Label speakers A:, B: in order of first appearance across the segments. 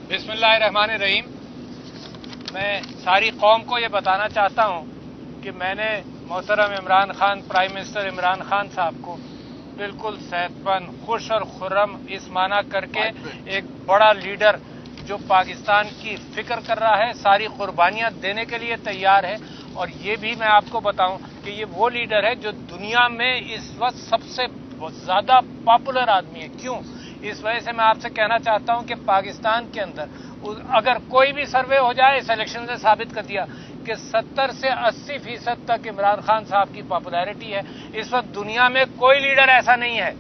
A: बिस्मिल्लाहिर्रहमानिर्रहीम। मैं सारी कौम को ये बताना चाहता हूँ कि मैंने मोहतरम इमरान खान, प्राइम मिनिस्टर इमरान खान साहब को बिल्कुल सेहतमंद, खुश और खुर्रम इस माना करके एक बड़ा लीडर जो पाकिस्तान की फिक्र कर रहा है, सारी कुर्बानियां देने के लिए तैयार है। और ये भी मैं आपको बताऊं कि ये वो लीडर है जो दुनिया में इस वक्त सबसे ज्यादा पॉपुलर आदमी है। क्यों? इस वजह से मैं आपसे कहना चाहता हूं कि पाकिस्तान के अंदर अगर कोई भी सर्वे हो जाए, इस इलेक्शन ने साबित कर दिया कि 70 से 80% तक इमरान खान साहब की पॉपुलैरिटी है। इस वक्त दुनिया में कोई लीडर ऐसा नहीं है,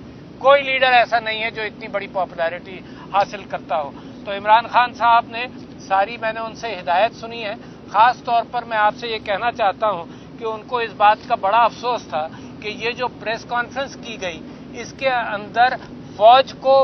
A: कोई लीडर ऐसा नहीं है जो इतनी बड़ी पॉपुलैरिटी हासिल करता हो। तो इमरान खान साहब ने मैंने उनसे हिदायत सुनी है। खास तौर पर मैं आपसे ये कहना चाहता हूं कि उनको इस बात का बड़ा अफसोस था कि ये जो प्रेस कॉन्फ्रेंस की गई, इसके अंदर फौज को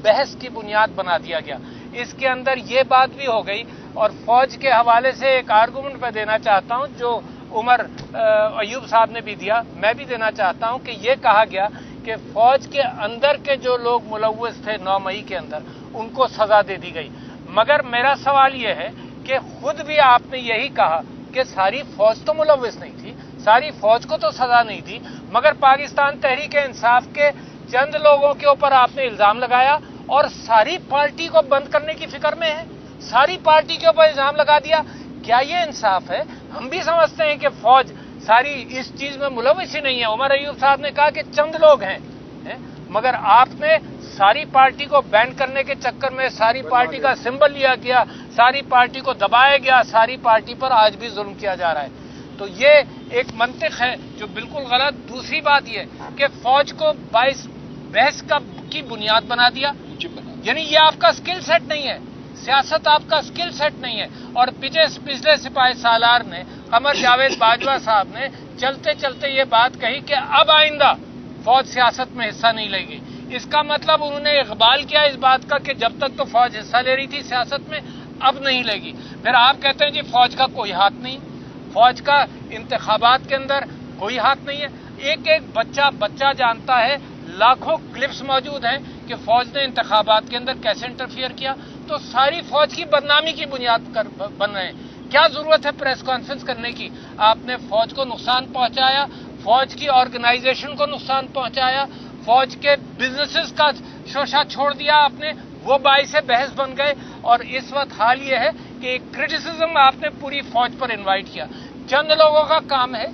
A: बहस की बुनियाद बना दिया गया। इसके अंदर ये बात भी हो गई, और फौज के हवाले से एक आर्गूमेंट मैं देना चाहता हूं जो उमर अयूब साहब ने भी दिया, मैं भी देना चाहता हूं कि ये कहा गया कि फौज के अंदर के जो लोग मुलव्वस थे 9 मई के अंदर, उनको सजा दे दी गई। मगर मेरा सवाल यह है कि खुद भी आपने यही कहा कि सारी फौज तो मुलव्वस नहीं थी, सारी फौज को तो सजा नहीं दी, मगर पाकिस्तान तहरीक इंसाफ के चंद लोगों के ऊपर आपने इल्जाम लगाया और सारी पार्टी को बंद करने की फिक्र में है, सारी पार्टी के ऊपर इल्जाम लगा दिया। क्या ये इंसाफ है? हम भी समझते हैं कि फौज सारी इस चीज में मुलव्वस ही नहीं है। उमर अयूब साहब ने कहा कि चंद लोग हैं, मगर आपने सारी पार्टी को बैन करने के चक्कर में सारी पार्टी का सिंबल लिया गया, सारी पार्टी को दबाया गया, सारी पार्टी पर आज भी जुल्म किया जा रहा है। तो ये एक मंतिक है जो बिल्कुल गलत। दूसरी बात ये कि फौज को बहस की बुनियाद बना दिया, यानी ये आपका स्किल सेट नहीं है, सियासत आपका स्किल सेट नहीं है। और पिछले सिपाही सालार ने, कमर जावेद बाजवा साहब ने चलते चलते ये बात कही कि अब आइंदा फौज सियासत में हिस्सा नहीं लेगी। इसका मतलब उन्होंने इकबाल किया इस बात का कि जब तक तो फौज हिस्सा ले रही थी सियासत में, अब नहीं लेगी। फिर आप कहते हैं जी फौज का कोई हाथ नहीं, फौज का इंतखाबात के अंदर कोई हाथ नहीं है। एक एक बच्चा जानता है, लाखों क्लिप्स मौजूद हैं कि फौज ने इंतखाबात के अंदर कैसे इंटरफियर किया। तो सारी फौज की बदनामी की बुनियाद बन रहे हैं। क्या जरूरत है प्रेस कॉन्फ्रेंस करने की? आपने फौज को नुकसान पहुंचाया, फौज की ऑर्गेनाइजेशन को नुकसान पहुंचाया, फौज के बिजनेसेस का शोषा छोड़ दिया आपने, वो बाइस से बहस बन गए। और इस वक्त हाल ये है कि क्रिटिसिज्म आपने पूरी फौज पर इनवाइट किया। चंद लोगों का काम है।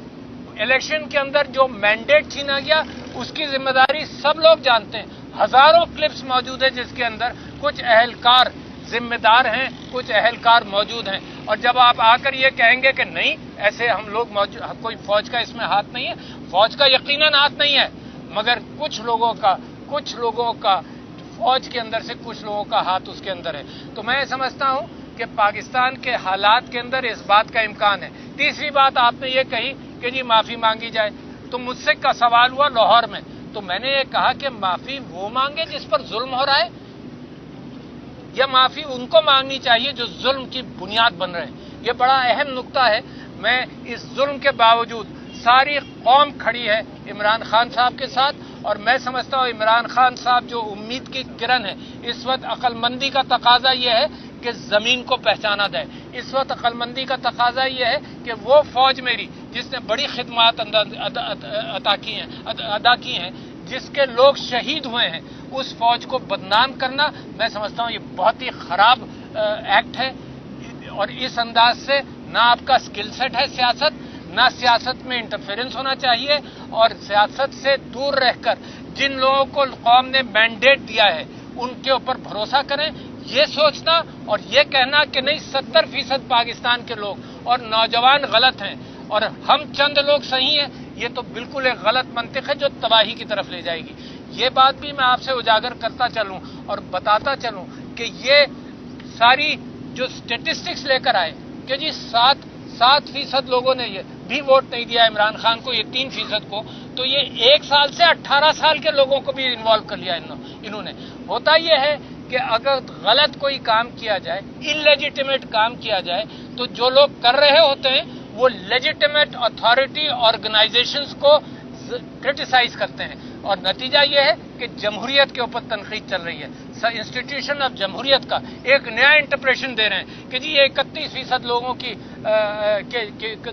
A: इलेक्शन के अंदर जो मैंडेट छीना गया उसकी जिम्मेदारी सब लोग जानते हैं। हजारों क्लिप्स मौजूद है जिसके अंदर कुछ अहलकार जिम्मेदार हैं, कुछ अहलकार मौजूद हैं। और जब आप आकर ये कहेंगे कि नहीं ऐसे हम लोग कोई फौज का इसमें हाथ नहीं है, फौज का यकीनन हाथ नहीं है, मगर कुछ लोगों का फौज के अंदर से कुछ लोगों का हाथ उसके अंदर है। तो मैं समझता हूं कि पाकिस्तान के हालात के अंदर इस बात का इम्कान है। तीसरी बात आपने ये कही कि जी माफी मांगी जाए, तो मुझसे का सवाल हुआ लाहौर में, तो मैंने ये कहा कि माफी वो मांगे जिस पर जुल्म हो रहा है, या माफी उनको मांगनी चाहिए जो जुल्म की बुनियाद बन रहे हैं। ये बड़ा अहम नुक्ता है। मैं इस जुल्म के बावजूद सारी कौम खड़ी है इमरान खान साहब के साथ, और मैं समझता हूं इमरान खान साहब जो उम्मीद की किरण है, इस वक्त अक्लमंदी का तकाजा यह है कि जमीन को पहचाना जाए। इस वक्त अक्लमंदी का तकाजा यह है कि वो फौज मेरी जिसने बड़ी खिदमत अदा की हैं, जिसके लोग शहीद हुए हैं, उस फौज को बदनाम करना मैं समझता हूं ये बहुत ही खराब एक्ट है। और इस अंदाज से ना आपका स्किल सेट है सियासत, ना सियासत में इंटरफेरेंस होना चाहिए। और सियासत से दूर रहकर जिन लोगों को कौम ने मैंडेट दिया है उनके ऊपर भरोसा करें। ये सोचना और ये कहना कि नहीं 70% पाकिस्तान के लोग और नौजवान गलत हैं और हम चंद लोग सही हैं, ये तो बिल्कुल एक गलत मंतिक है जो तबाही की तरफ ले जाएगी। ये बात भी मैं आपसे उजागर करता चलूं और बताता चलूं कि ये सारी जो स्टेटिस्टिक्स लेकर आए कि जी 7% लोगों ने ये भी वोट नहीं दिया इमरान खान को, ये 3% को, तो ये 1 साल से 18 साल के लोगों को भी इन्वॉल्व कर लिया इन्होंने। होता यह है कि अगर गलत कोई काम किया जाए, इलेजिटिमेट काम किया जाए, तो जो लोग कर रहे होते हैं वो लेजिटिमेट अथॉरिटी ऑर्गेनाइजेशंस को क्रिटिसाइज करते हैं, और नतीजा ये है कि जमहूरियत के ऊपर तनकीद चल रही है। इंस्टीट्यूशन ऑफ जमहूरियत का एक नया इंटरप्रेशन दे रहे हैं कि जी ये 31% लोगों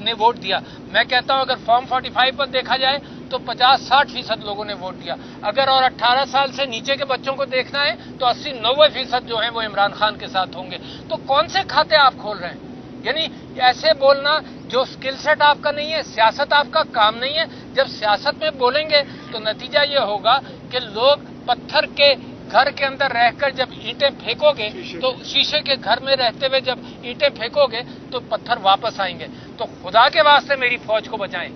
A: ने वोट दिया। मैं कहता हूं अगर फॉर्म 45 पर देखा जाए तो 50-60% लोगों ने वोट दिया। अगर और 18 साल से नीचे के बच्चों को देखना है तो 80-90% जो हैं वो इमरान खान के साथ होंगे। तो कौन से खाते आप खोल रहे हैं? यानी ऐसे बोलना जो स्किल सेट आपका नहीं है, सियासत आपका काम नहीं है। जब सियासत में बोलेंगे तो नतीजा ये होगा कि लोग पत्थर के घर के अंदर रहकर जब ईंटें फेंकोगे तो शीशे के घर में रहते हुए जब ईंटें फेंकोगे तो पत्थर वापस आएंगे। तो खुदा के वास्ते मेरी फौज को बचाएं,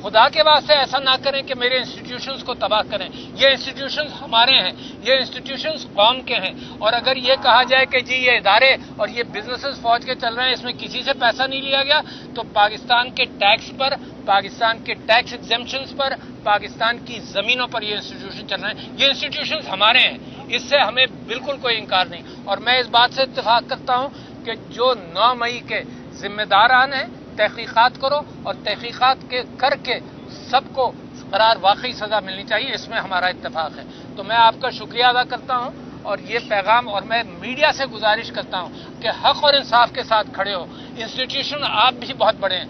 A: खुदा के वास्ते ऐसा ना करें कि मेरे इंस्टीट्यूशंस को तबाह करें। ये इंस्टीट्यूशंस हमारे हैं, ये इंस्टीट्यूशंस कौम के हैं। और अगर ये कहा जाए कि जी ये इदारे और ये बिजनेसेस फौज के चल रहे हैं, इसमें किसी से पैसा नहीं लिया गया, तो पाकिस्तान के टैक्स पर, पाकिस्तान के टैक्स एग्जेम्पशंस पर, पाकिस्तान की जमीनों पर ये इंस्टीट्यूशन चल रहे हैं। ये इंस्टीट्यूशंस हमारे हैं, इससे हमें बिल्कुल कोई इंकार नहीं। और मैं इस बात से इत्तेफाक करता हूं कि जो 9 मई के जिम्मेदारान हैं, तहकीकात करो और तहकीकात के करके सबको करार वाकई सजा मिलनी चाहिए, इसमें हमारा इत्तेफाक है। तो मैं आपका शुक्रिया अदा करता हूं और ये पैगाम, और मैं मीडिया से गुजारिश करता हूं कि हक और इंसाफ के साथ खड़े हो। इंस्टीट्यूशन आप भी बहुत बड़े हैं,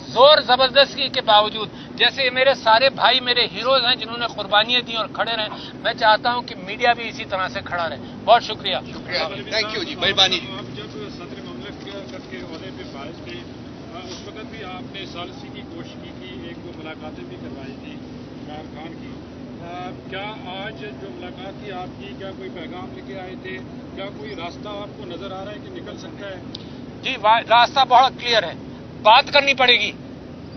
A: जोर जबरदस्ती के बावजूद, जैसे मेरे सारे भाई मेरे हीरोज हैं जिन्होंने कुर्बानियां दी और खड़े रहे, मैं चाहता हूं कि मीडिया भी इसी तरह से खड़ा रहे। बहुत शुक्रिया।
B: थैंक यू जी, मेहरबानी।
C: आप जब सदर ममलिकत के ओहदे पे फाइज थे, उस वक्त भी आपने सालसी की कोशिश की थी, एक दो मुलाकातें भी करवाई थी इमरान खान की। क्या आज जो मुलाकात थी आपकी, क्या कोई पैगाम लेके आए थे? क्या कोई रास्ता आपको नजर आ रहा है कि निकल सकता है?
A: जी, रास्ता बहुत क्लियर है। बात करनी पड़ेगी।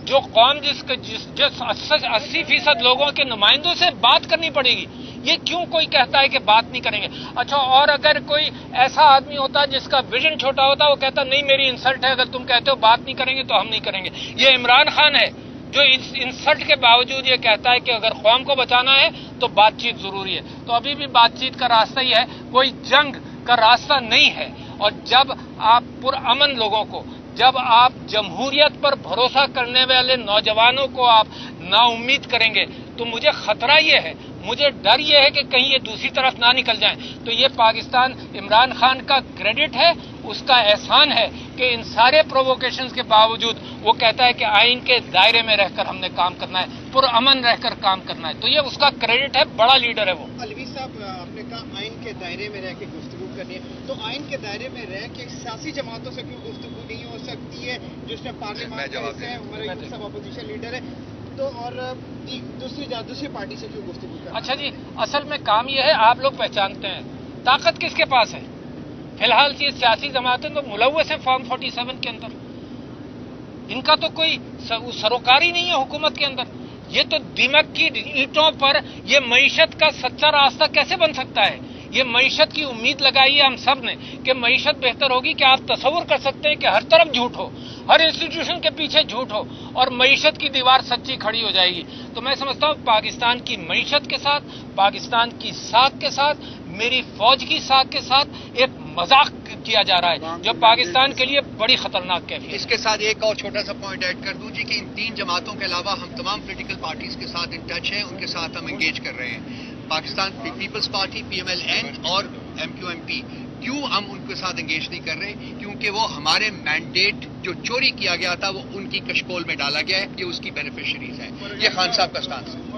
A: जो कौम जिस 80% लोगों के नुमाइंदों से बात करनी पड़ेगी। ये क्यों कोई कहता है कि बात नहीं करेंगे? अच्छा, और अगर कोई ऐसा आदमी होता जिसका विजन छोटा होता, वो कहता नहीं मेरी इंसल्ट है, अगर तुम कहते हो बात नहीं करेंगे तो हम नहीं करेंगे। ये इमरान खान है जो इस इंसल्ट के बावजूद ये कहता है कि अगर कौम को बचाना है तो बातचीत जरूरी है। तो अभी भी बातचीत का रास्ता ही है, कोई जंग का रास्ता नहीं है। और जब आप पुरअमन लोगों को, जब आप जमहूरियत पर भरोसा करने वाले नौजवानों को आप नाउम्मीद करेंगे, तो मुझे खतरा ये है, मुझे डर ये है कि कहीं ये दूसरी तरफ ना निकल जाएं। तो ये पाकिस्तान इमरान खान का क्रेडिट है, उसका एहसान है कि इन सारे प्रोवोकेशंस के बावजूद वो कहता है कि आइन के दायरे में रहकर हमने काम करना है, पुरअमन रहकर काम करना है। तो ये उसका क्रेडिट है, बड़ा लीडर है वो।
B: अलवी साहब, आपने कहा आइन के दायरे में रह के गुफ्तगू करनी है, तो आइन के दायरे में रह के सियासी जमातों से क्यों गुफ्तगू नहीं हो सकती है? जिसने पार्लियामेंट का हिस्सा है, हमारा यूथ सब अपोजिशन लीडर है, तो और दूसरी पार्टी से क्यों गुफ्तगू करना?
A: अच्छा जी, असल में काम ये है, आप लोग पहचानते हैं ताकत किसके पास है। फिलहाल ये सियासी जमातें तो मुलव्वस हैं फॉर्म 47 के अंदर, इनका तो कोई सरोकारी नहीं है हुकूमत के अंदर। ये तो दिमक की ईंटों पर ये मईशत का सच्चा रास्ता कैसे बन सकता है? ये मईशत की उम्मीद लगाई है हम सब ने कि मईशत बेहतर होगी। कि आप तसव्वुर कर सकते हैं कि हर तरफ झूठ हो, हर इंस्टीट्यूशन के पीछे झूठ हो और मईशत की दीवार सच्ची खड़ी हो जाएगी। तो मैं समझता हूं पाकिस्तान की मईशत के साथ, पाकिस्तान की साख के साथ, मेरी फौज की साख के साथ एक मजाक किया जा रहा है जो पाकिस्तान के लिए बड़ी खतरनाक कैफियत है।
B: इसके साथ एक और छोटा सा पॉइंट ऐड कर दूं जी कि इन 3 जमातों के अलावा हम तमाम पॉलिटिकल पार्टीज के साथ इन टच हैं, उनके साथ हम एंगेज कर रहे हैं। पाकिस्तान पीपल्स पार्टी PMLN और MQMP, क्यों हम उनके साथ एंगेज नहीं कर रहे? क्योंकि वो हमारे मैंडेट जो चोरी किया गया था वो उनकी कशकोल में डाला गया है, ये उसकी बेनिफिशरीज हैं। ये खान साहब का स्टांस है।